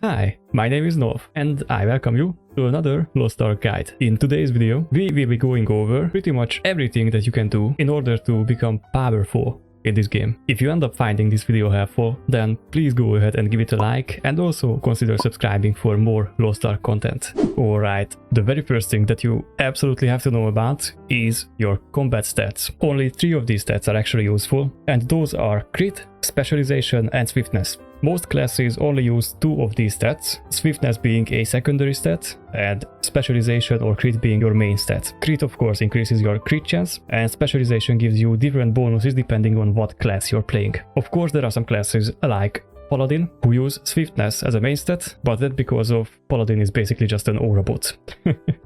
Hi, my name is Nov, and I welcome you to another Lost Ark guide. In today's video, we will be going over pretty much everything that you can do in order to become powerful in this game. If you end up finding this video helpful, then please go ahead and give it a like, and also consider subscribing for more Lost Ark content. Alright, the very first thing that you absolutely have to know about is your combat stats. Only 3 of these stats are actually useful, and those are crit, specialization, and swiftness. Most classes only use 2 of these stats, swiftness being a secondary stat and specialization or crit being your main stat. Crit of course increases your crit chance, and specialization gives you different bonuses depending on what class you're playing. Of course there are some classes like Paladin who use swiftness as a main stat, but that's because of Paladin is basically just an aura bot.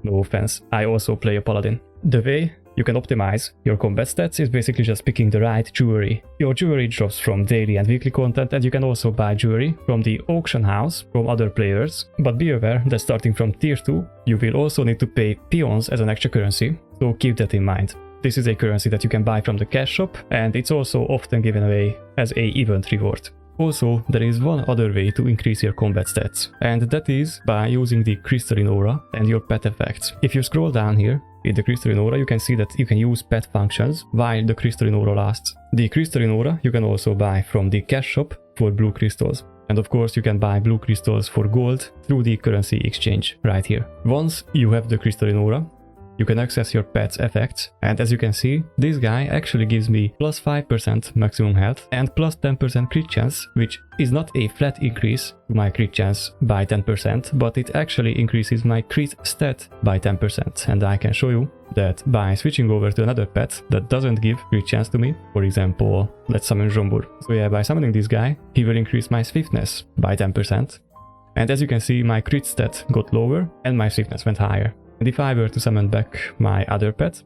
No offense, I also play a Paladin. The way you can optimize your combat stats is basically just picking the right jewelry. Your jewelry drops from daily and weekly content, and you can also buy jewelry from the auction house from other players. But be aware that starting from tier 2, you will also need to pay peons as an extra currency, so keep that in mind. This is a currency that you can buy from the cash shop, and it's also often given away as a event reward. Also, there is one other way to increase your combat stats, and that is by using the crystalline aura and your pet effects. If you scroll down here, in the crystalline aura, you can see that you can use pet functions while the crystalline aura lasts. The crystalline aura you can also buy from the cash shop for blue crystals. And of course you can buy blue crystals for gold through the currency exchange right here. Once you have the crystalline aura, you can access your pet's effects, and as you can see, this guy actually gives me plus 5% maximum health and plus 10% crit chance, which is not a flat increase to my crit chance by 10%, but it actually increases my crit stat by 10%. And I can show you that by switching over to another pet that doesn't give crit chance to me, for example, let's summon Jombur. So yeah, by summoning this guy, he will increase my swiftness by 10%. And as you can see, my crit stat got lower and my swiftness went higher. And if I were to summon back my other pet,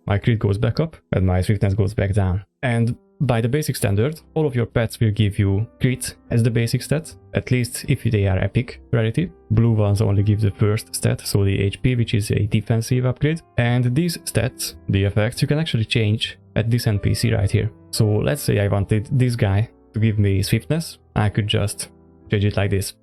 my crit goes back up and my swiftness goes back down. And by the basic standard, all of your pets will give you crit as the basic stat, at least if they are epic rarity. Blue ones only give the first stat, so the HP, which is a defensive upgrade. And these stats, the effects, you can actually change at this NPC right here. So let's say I wanted this guy to give me swiftness, I could just change it like this.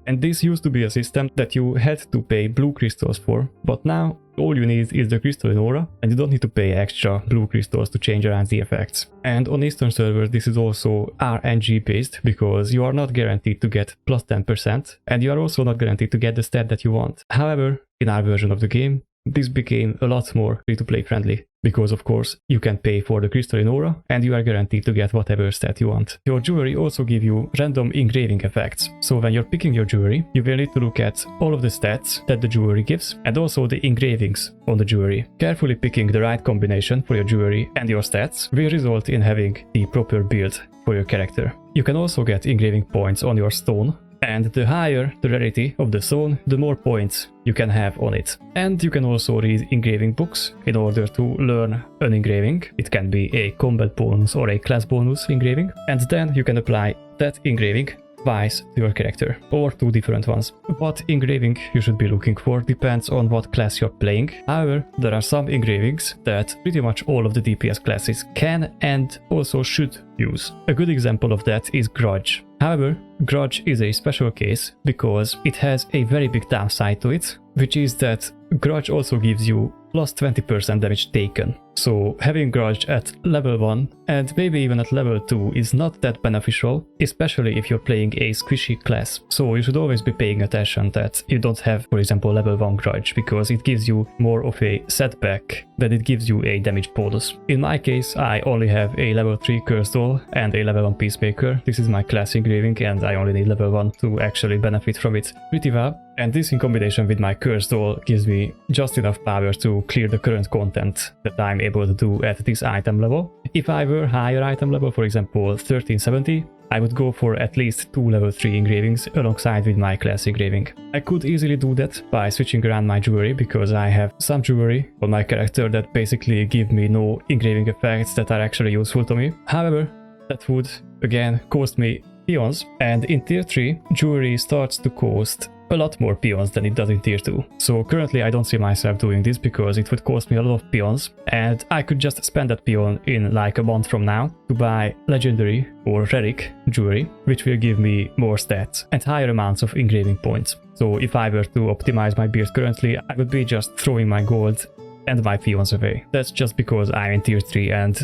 And this used to be a system that you had to pay blue crystals for, but now all you need is the crystalline aura, and you don't need to pay extra blue crystals to change around the effects. And on Eastern servers this is also RNG based, because you are not guaranteed to get plus 10%, and you are also not guaranteed to get the stat that you want. However, in our version of the game, this became a lot more free-to-play friendly, because of course you can pay for the crystalline aura and you are guaranteed to get whatever stat you want. Your jewelry also give you random engraving effects, so when you're picking your jewelry, you will need to look at all of the stats that the jewelry gives and also the engravings on the jewelry. Carefully picking the right combination for your jewelry and your stats will result in having the proper build for your character. You can also get engraving points on your stone, and the higher the rarity of the stone, the more points you can have on it. And you can also read engraving books in order to learn an engraving. It can be a combat bonus or a class bonus engraving, and then you can apply that engraving twice to your character, or 2 different ones. What engraving you should be looking for depends on what class you're playing. However, there are some engravings that pretty much all of the DPS classes can and also should use. A good example of that is Grudge. However, Grudge is a special case because it has a very big downside to it, which is that Grudge also gives you plus 20% damage taken. So having Grudge at level 1 and maybe even at level 2 is not that beneficial, especially if you're playing a squishy class. So you should always be paying attention that you don't have, for example, level 1 Grudge, because it gives you more of a setback than it gives you a damage bonus. In my case, I only have a level 3 Curse Doll and a level 1 Peacemaker. This is my class engraving, and I only need level 1 to actually benefit from it pretty well. And this in combination with my Curse Doll gives me just enough power to clear the current content that I'm able to do at this item level. If I were higher item level, for example 1370, I would go for at least 2 level 3 engravings alongside with my class engraving. I could easily do that by switching around my jewelry, because I have some jewelry on my character that basically give me no engraving effects that are actually useful to me. However, that would again cost me peons, and in tier 3 jewelry starts to cost a lot more peons than it does in tier 2. So currently I don't see myself doing this because it would cost me a lot of peons, and I could just spend that peon in like a month from now to buy legendary or relic jewelry, which will give me more stats and higher amounts of engraving points. So if I were to optimize my build currently, I would be just throwing my gold and my peons away. That's just because I'm in tier 3 and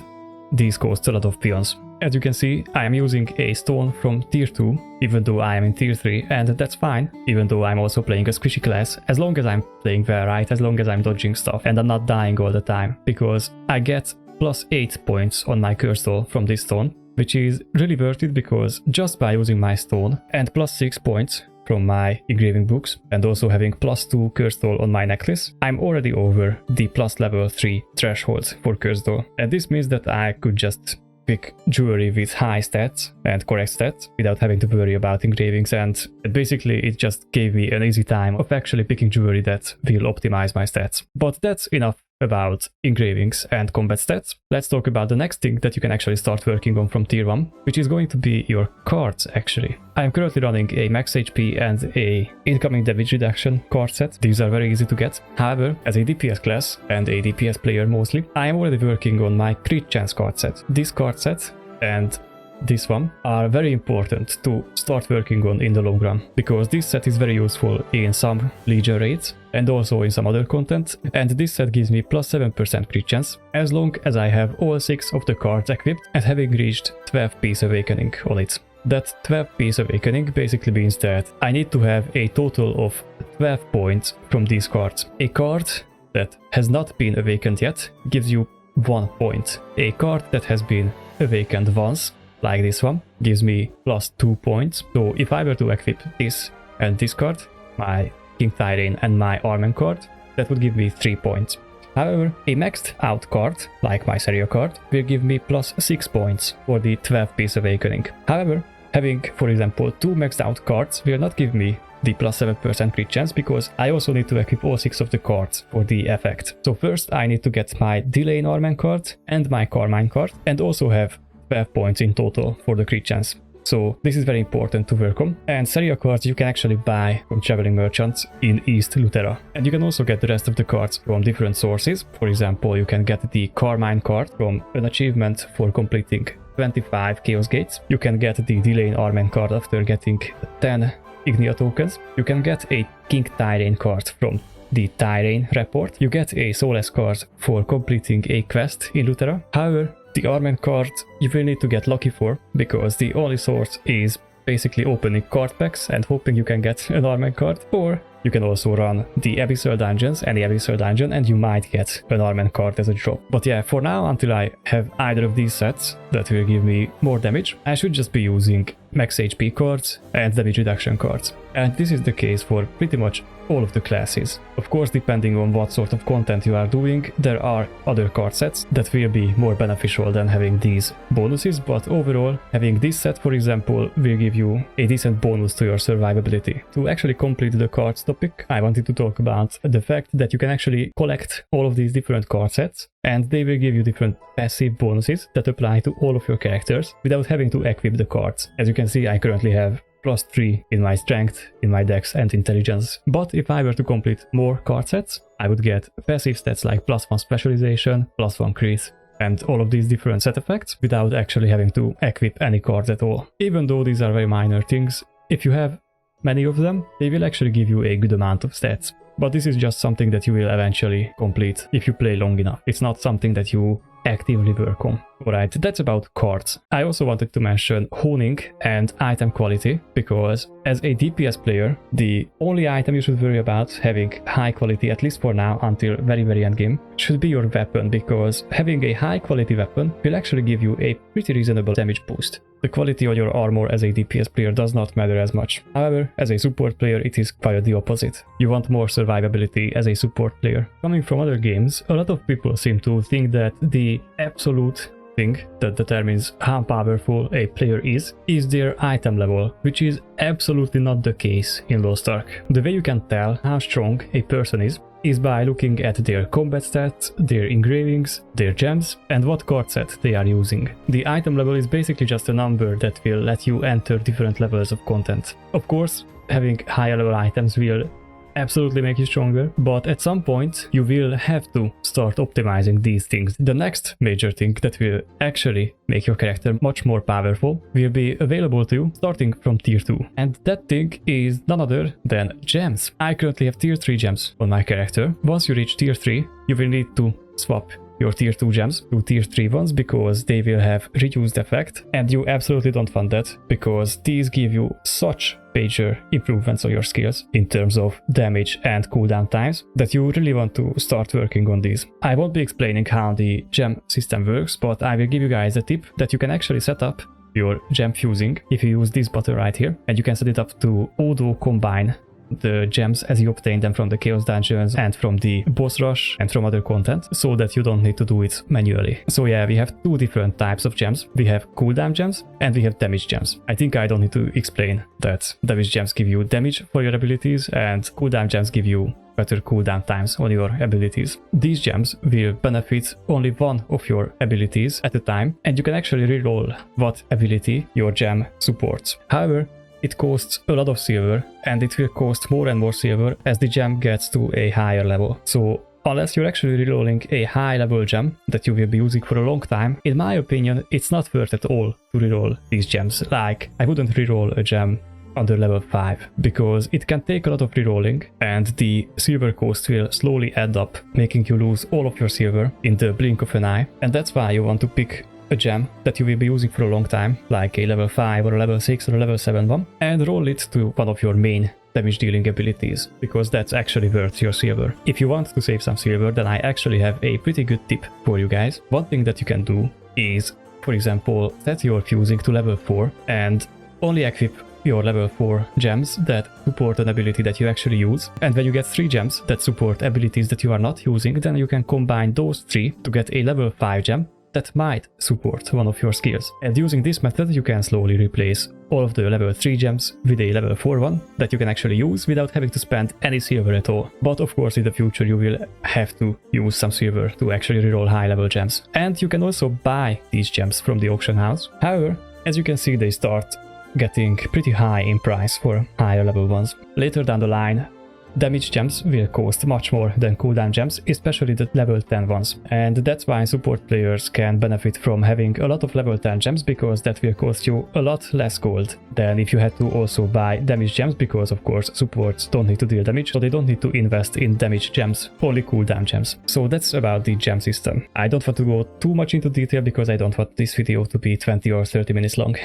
these cost a lot of peons. As you can see, I am using a stone from tier 2, even though I am in tier 3, and that's fine, even though I'm also playing a squishy class, as long as I'm playing well, right, as long as I'm dodging stuff and I'm not dying all the time, because I get plus 8 points on my curse doll from this stone, which is really worth it because just by using my stone and plus 6 points from my engraving books and also having plus 2 curse doll on my necklace, I'm already over the plus level 3 threshold for curse doll. And this means that I could just pick jewelry with high stats and correct stats without having to worry about engravings, and basically it just gave me an easy time of actually picking jewelry that will optimize my stats. But that's enough about engravings and combat stats. Let's talk about the next thing that you can actually start working on from tier 1, which is going to be your cards actually. I am currently running a max HP and a incoming damage reduction card set. These are very easy to get. However, as a DPS class and a DPS player mostly, I am already working on my crit chance card set. This card set and this one are very important to start working on in the long run, because this set is very useful in some legion raids and also in some other content, and this set gives me plus 7% crit chance as long as I have all 6 of the cards equipped and having reached 12 piece awakening on it. That 12 piece awakening basically means that I need to have a total of 12 points from these cards. A card that has not been awakened yet gives you 1 point. A card that has been awakened once, like this one, gives me plus 2 points. So if I were to equip this and this card, my King Tyrene and my Armen card, that would give me 3 points. However, a maxed out card, like my Serio card, will give me plus 6 points for the 12 piece awakening. However, having, for example, 2 maxed out cards will not give me the plus 7% crit chance, because I also need to equip all 6 of the cards for the effect. So first I need to get my Delane Armen card and my Carmine card, and also have 12 points in total for the crit chance. So this is very important to work on. And Serio cards you can actually buy from traveling merchants in East Lutera. And you can also get the rest of the cards from different sources. For example, you can get the Carmine card from an achievement for completing 25 Chaos Gates. You can get the Delane Armen card after getting 10 Ignia tokens. You can get a King Tyrene card from the Tyrene report. You get a Soulless card for completing a quest in Lutera. However, the Armen card you will need to get lucky for, because the only source is basically opening card packs and hoping you can get an Armen card, or you can also run the Abyssal Dungeons, any Abyssal Dungeon, and you might get an Armen card as a drop. But yeah, for now, until I have either of these sets that will give me more damage, I should just be using max HP cards and damage reduction cards. And this is the case for pretty much all of the classes. Of course, depending on what sort of content you are doing, there are other card sets that will be more beneficial than having these bonuses, but overall, having this set, for example, will give you a decent bonus to your survivability. To actually complete the cards topic, I wanted to talk about the fact that you can actually collect all of these different card sets, and they will give you different passive bonuses that apply to all of your characters without having to equip the cards. As you can see, I currently have plus 3 in my strength, in my dex and intelligence. But if I were to complete more card sets, I would get passive stats like plus 1 specialization, plus 1 crit, and all of these different set effects without actually having to equip any cards at all. Even though these are very minor things, if you have many of them, they will actually give you a good amount of stats. But this is just something that you will eventually complete if you play long enough. It's not something that you actively work on. Alright, that's about cards. I also wanted to mention honing and item quality, because as a DPS player, the only item you should worry about having high quality, at least for now until very end game, should be your weapon, because having a high quality weapon will actually give you a pretty reasonable damage boost. The quality of your armor as a DPS player does not matter as much. However, as a support player, it is quite the opposite. You want more survivability as a support player. Coming from other games, a lot of people seem to think that the absolute thing that determines how powerful a player is their item level, which is absolutely not the case in Lost Ark. The way you can tell how strong a person is by looking at their combat stats, their engravings, their gems, and what card set they are using. The item level is basically just a number that will let you enter different levels of content. Of course, having higher level items will absolutely make you stronger, but at some point you will have to start optimizing these things. The next major thing that will actually make your character much more powerful will be available to you starting from tier 2. And that thing is none other than gems. I currently have tier 3 gems on my character. Once you reach tier 3, you will need to swap your tier 2 gems to tier 3 ones because they will have reduced effect, and you absolutely don't want that because these give you such major improvements on your skills in terms of damage and cooldown times that you really want to start working on these. I won't be explaining how the gem system works, but I will give you guys a tip that you can actually set up your gem fusing if you use this button right here, and you can set it up to auto combine the gems as you obtain them from the Chaos Dungeons and from the boss rush and from other content, so that you don't need to do it manually. So yeah, we have two different types of gems. We have cooldown gems and we have damage gems. I think I don't need to explain that damage gems give you damage for your abilities and cooldown gems give you better cooldown times on your abilities. These gems will benefit only one of your abilities at a time, and you can actually reroll what ability your gem supports. However, it costs a lot of silver, and it will cost more and more silver as the gem gets to a higher level. So unless you're actually rerolling a high level gem that you will be using for a long time, in my opinion, it's not worth at all to reroll these gems. Like, I wouldn't reroll a gem under level 5 because it can take a lot of rerolling and the silver cost will slowly add up, making you lose all of your silver in the blink of an eye. And that's why you want to pick a gem that you will be using for a long time, like a level 5 or a level 6 or a level 7 one, and roll it to one of your main damage dealing abilities, because that's actually worth your silver. If you want to save some silver, then I actually have a pretty good tip for you guys. One thing that you can do is, for example, set your fusing to level 4 and only equip your level 4 gems that support an ability that you actually use. And when you get 3 gems that support abilities that you are not using, then you can combine those 3 to get a level 5 gem that might support one of your skills. And using this method, you can slowly replace all of the level 3 gems with a level 4 one that you can actually use without having to spend any silver at all. But of course, in the future, you will have to use some silver to actually reroll high level gems. And you can also buy these gems from the auction house. However, as you can see, they start getting pretty high in price for higher level ones. Later down the line, damage gems will cost much more than cooldown gems, especially the level 10 ones. And that's why support players can benefit from having a lot of level 10 gems, because that will cost you a lot less gold than if you had to also buy damage gems, because of course supports don't need to deal damage, so they don't need to invest in damage gems, only cooldown gems. So that's about the gem system. I don't want to go too much into detail because I don't want this video to be 20 or 30 minutes long.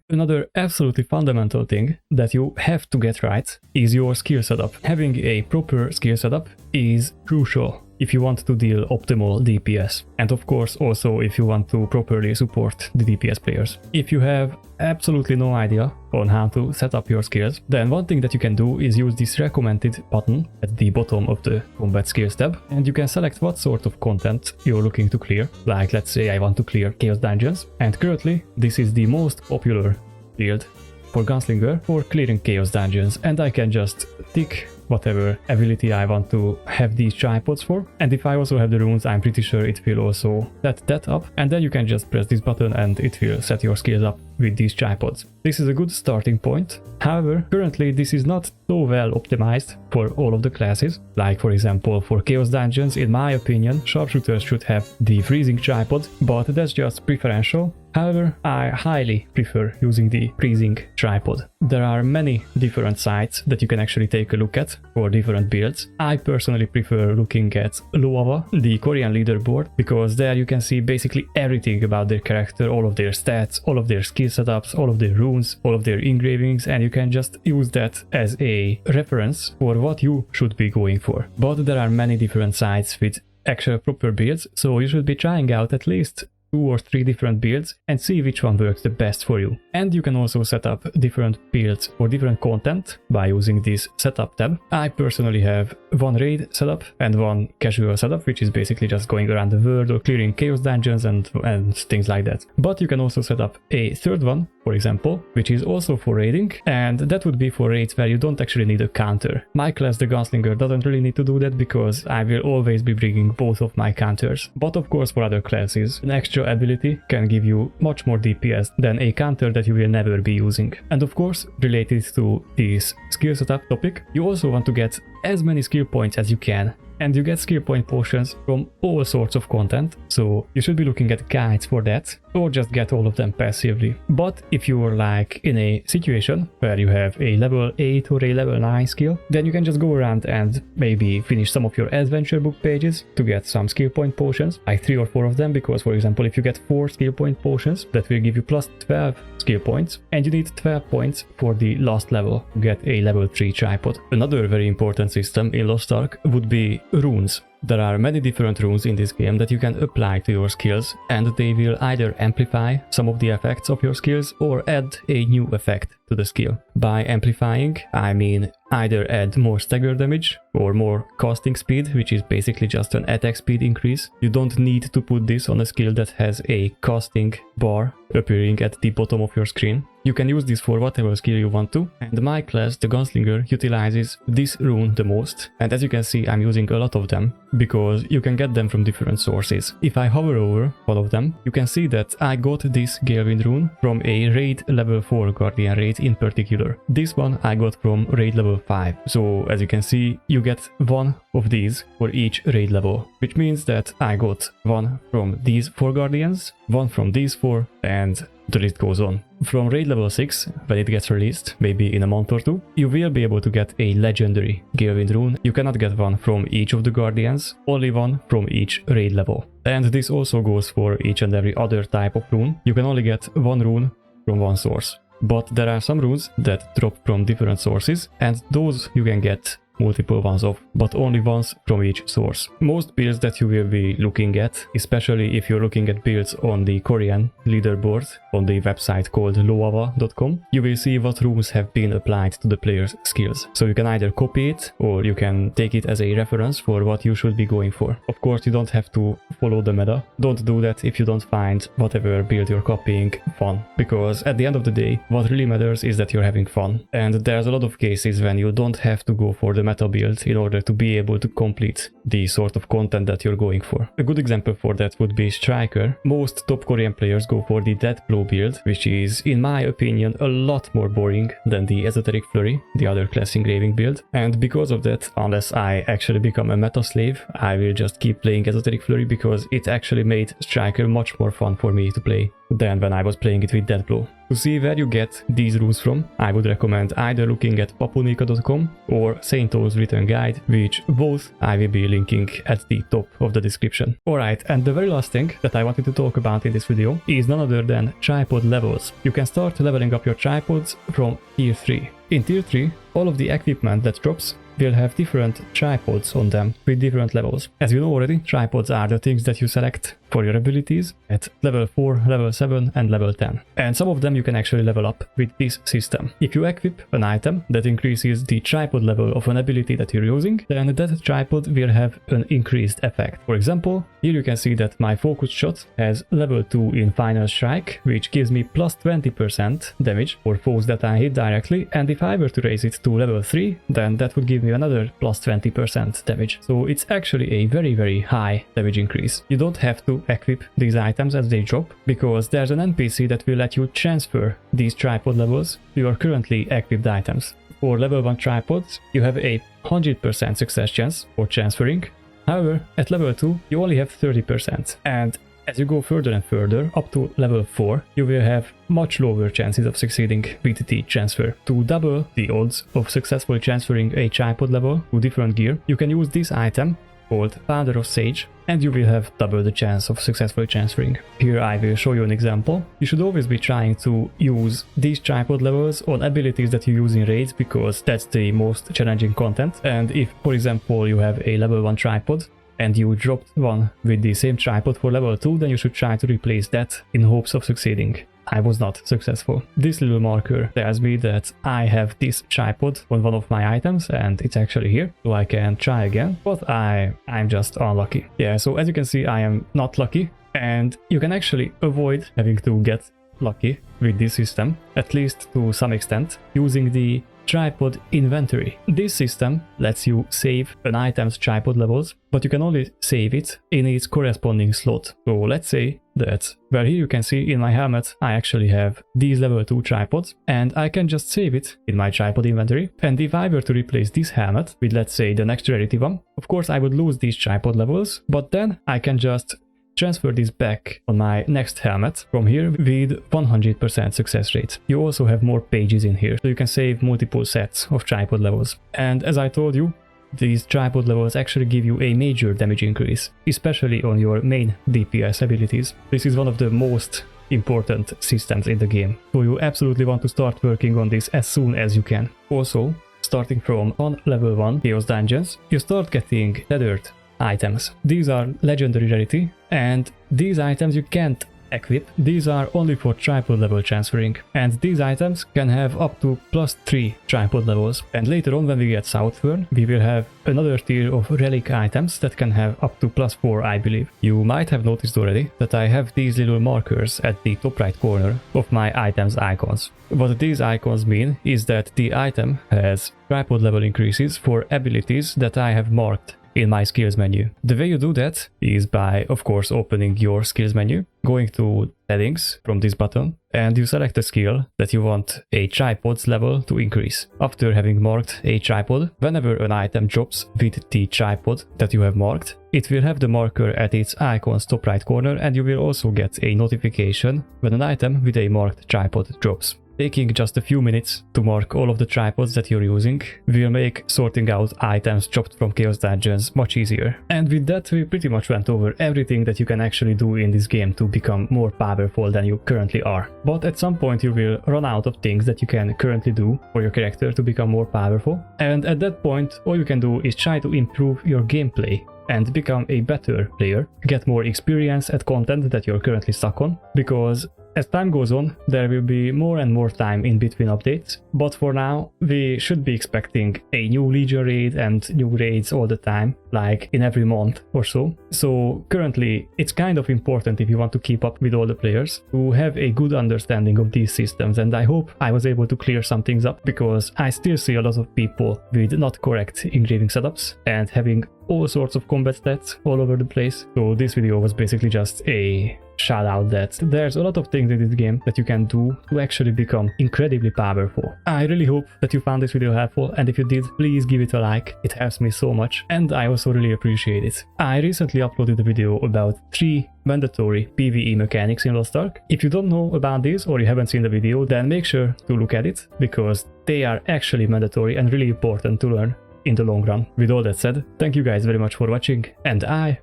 Another absolutely fundamental thing that you have to get right is your skill setup. Having a proper skill setup is crucial if you want to deal optimal DPS, and of course also if you want to properly support the DPS players. If you have absolutely no idea on how to set up your skills, then one thing that you can do is use this recommended button at the bottom of the combat skills tab, and you can select what sort of content you're looking to clear. Like, let's say I want to clear Chaos Dungeons, and currently this is the most popular build for Gunslinger for clearing Chaos Dungeons, and I can just tick whatever ability I want to have these tripods for. And if I also have the runes, I'm pretty sure it will also set that up, and then you can just press this button and it will set your skills up with these tripods. This is a good starting point. However, currently this is not so well optimized for all of the classes. Like, for example, for Chaos Dungeons, in my opinion, sharpshooters should have the freezing tripod, but that's just preferential. However, I highly prefer using the freezing tripod. There are many different sites that you can actually take a look at for different builds. I personally prefer looking at Loava, the Korean leaderboard, because there you can see basically everything about their character, all of their stats, all of their skill setups, all of their runes, all of their engravings, and you can just use that as a reference for what you should be going for. But there are many different sites with actual proper builds, so you should be trying out at least 2 or 3 different builds and see which one works the best for you. And you can also set up different builds for different content by using this setup tab. I personally have one raid setup and one casual setup, which is basically just going around the world or clearing Chaos Dungeons and things like that. But you can also set up a third one, for example, which is also for raiding, and that would be for raids where you don't actually need a counter. My class, the Gunslinger, doesn't really need to do that because I will always be bringing both of my counters. But of course, for other classes, an extra extra ability can give you much more DPS than a counter that you will never be using. And of course, related to this skill setup topic, you also want to get as many skill points as you can. And you get skill point potions from all sorts of content, so you should be looking at guides for that, or just get all of them passively. But if you are like in a situation where you have a level 8 or a level 9 skill, then you can just go around and maybe finish some of your adventure book pages to get some skill point potions, like 3 or 4 of them, because for example if you get 4 skill point potions, that will give you plus 12 skill points, and you need 12 points for the last level to get a level 3 tripod. Another very important system in Lost Ark would be runes. There are many different runes in this game that you can apply to your skills, and they will either amplify some of the effects of your skills or add a new effect to the skill. By amplifying, I mean either add more stagger damage or more casting speed, which is basically just an attack speed increase. You don't need to put this on a skill that has a casting bar appearing at the bottom of your screen. You can use this for whatever skill you want to, and my class, the Gunslinger, utilizes this rune the most, and as you can see I'm using a lot of them, because you can get them from different sources. If I hover over all of them, you can see that I got this Galewind rune from a raid level 4 Guardian raid in particular. This one I got from raid level 5, so as you can see you get one of these for each raid level, which means that I got one from these 4 Guardians, one from these 4, and the list goes on. From raid level 6, when it gets released, maybe in a month or two, you will be able to get a legendary Galewind rune. You cannot get one from each of the Guardians, only one from each raid level. And this also goes for each and every other type of rune. You can only get one rune from one source. But there are some runes that drop from different sources, and those you can get multiple ones of, but only once from each source. Most builds that you will be looking at, especially if you're looking at builds on the Korean leaderboard on the website called loava.com, you will see what runes have been applied to the player's skills. So you can either copy it or you can take it as a reference for what you should be going for. Of course, you don't have to follow the meta. Don't do that if you don't find whatever build you're copying fun, because at the end of the day, what really matters is that you're having fun. And there's a lot of cases when you don't have to go for the meta build in order to be able to complete the sort of content that you're going for. A good example for that would be Striker. Most top Korean players go for the Death Blow build, which is, in my opinion, a lot more boring than the Esoteric Flurry, the other class engraving build. And because of that, unless I actually become a meta slave, I will just keep playing Esoteric Flurry, because it actually made Striker much more fun for me to play than when I was playing it with Death Blow. To see where you get these runes from, I would recommend either looking at papunika.com or Saintone's written guide, which both I will be linking at the top of the description. Alright, and the very last thing that I wanted to talk about in this video is none other than tripod levels. You can start leveling up your tripods from tier 3. In tier 3, all of the equipment that drops will have different tripods on them with different levels. As you know already, tripods are the things that you select for your abilities at level 4, level 7 and level 10. And some of them you can actually level up with this system. If you equip an item that increases the tripod level of an ability that you're using, then that tripod will have an increased effect. For example, here you can see that my focus shot has level 2 in Final Strike, which gives me plus 20% damage for foes that I hit directly, and if I were to raise it to level 3, then that would give me another plus 20% damage. So it's actually a very high damage increase. You don't have to equip these items as they drop, because there's an NPC that will let you transfer these tripod levels to your currently equipped items. For level 1 tripods, you have a 100% success chance for transferring. However, at level 2, you only have 30%. And as you go further and further, up to level 4, you will have much lower chances of succeeding with the transfer. To double the odds of successfully transferring a tripod level to different gear, you can use this item called Founder of Sage, and you will have double the chance of successfully transferring. Here I will show you an example. You should always be trying to use these tripod levels on abilities that you use in raids, because that's the most challenging content. And if, for example, you have a level 1 tripod and you dropped one with the same tripod for level 2, then you should try to replace that in hopes of succeeding. I was not successful. This little marker tells me that I have this tripod on one of my items, and it's actually here, so I can try again, but I'm just unlucky. Yeah, so as you can see, I am not lucky, and you can actually avoid having to get lucky with this system, at least to some extent, using the tripod inventory. This system lets you save an item's tripod levels, but you can only save it in its corresponding slot. So let's say that, where here you can see in my helmet I actually have these level 2 tripods, and I can just save it in my tripod inventory. And if I were to replace this helmet with, let's say, the next rarity one, of course I would lose these tripod levels, but then I can just transfer this back on my next helmet from here with 100% success rate. You also have more pages in here, so you can save multiple sets of tripod levels. And as I told you, these tripod levels actually give you a major damage increase, especially on your main DPS abilities. This is one of the most important systems in the game, so you absolutely want to start working on this as soon as you can. Also, starting from on level 1 Chaos Dungeons, you start getting tethered items. These are legendary rarity, and these items you can't equip. These are only for tripod level transferring, and these items can have up to +3 tripod levels. And later on, when we get southward, we will have another tier of relic items that can have up to +4, I believe. You might have noticed already that I have these little markers at the top right corner of my items icons. What these icons mean is that the item has tripod level increases for abilities that I have marked in my skills menu. The way you do that is by, of course, opening your skills menu, going to settings from this button, and you select a skill that you want a tripod's level to increase. After having marked a tripod, whenever an item drops with the tripod that you have marked, it will have the marker at its icon's top right corner, and you will also get a notification when an item with a marked tripod drops. Taking just a few minutes to mark all of the tripods that you're using will make sorting out items dropped from Chaos Dungeons much easier. And with that, we pretty much went over everything that you can actually do in this game to become more powerful than you currently are. But at some point you will run out of things that you can currently do for your character to become more powerful. And at that point, all you can do is try to improve your gameplay and become a better player, get more experience at content that you're currently stuck on, because as time goes on, there will be more and more time in between updates, but for now, we should be expecting a new Legion raid and new raids all the time, like in every month or so. So currently, it's kind of important if you want to keep up with all the players to have a good understanding of these systems, and I hope I was able to clear some things up, because I still see a lot of people with not correct engraving setups and having all sorts of combat stats all over the place. So this video was basically just a shout out that there's a lot of things in this game that you can do to actually become incredibly powerful. I really hope that you found this video helpful, and if you did, please give it a like. It helps me so much, and I also really appreciate it. I recently uploaded a video about 3 mandatory PvE mechanics in Lost Ark. If you don't know about this or you haven't seen the video, then make sure to look at it, because they are actually mandatory and really important to learn in the long run. With all that said, thank you guys very much for watching, and I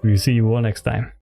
will see you all next time.